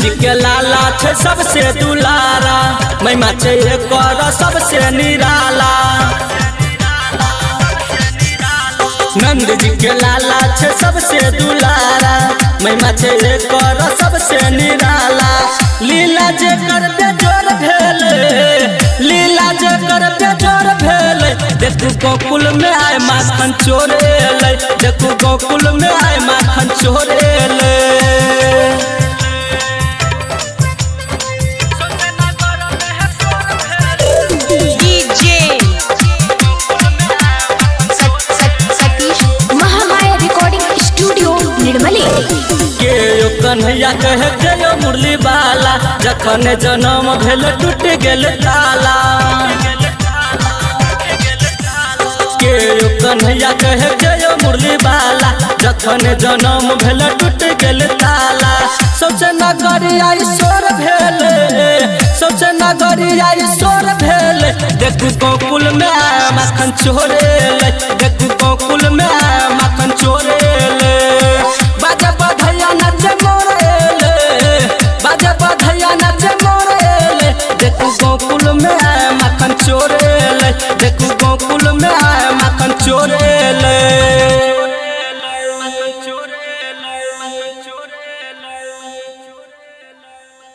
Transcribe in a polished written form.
जी के लाला छे सबसे दुलारा, महिमा छे एकर सबसे निराला। नंद जी के लाला छे सबसे दुलारा, महिमा छे एकर सबसे निराला। लीला जे कर बेजोर भेले, लीला जे कर बेजोर भेले, देखू गोकुल में आए माखन चोरेले, देखू गोकुल में आए माखन चोरेले। के कन्हैया कहे के मुरली बाला, जखन जन्म भेल टूट गेल ताला। के कन्हैया कहे के मुरली बाला, जखन जन्म भेल टूट गेल ताला। सबसे नगरिया ईश्वर भेले, सबसे नगरिया ईश्वर भेले, देखू गोकुल में आए माखन चोरेले।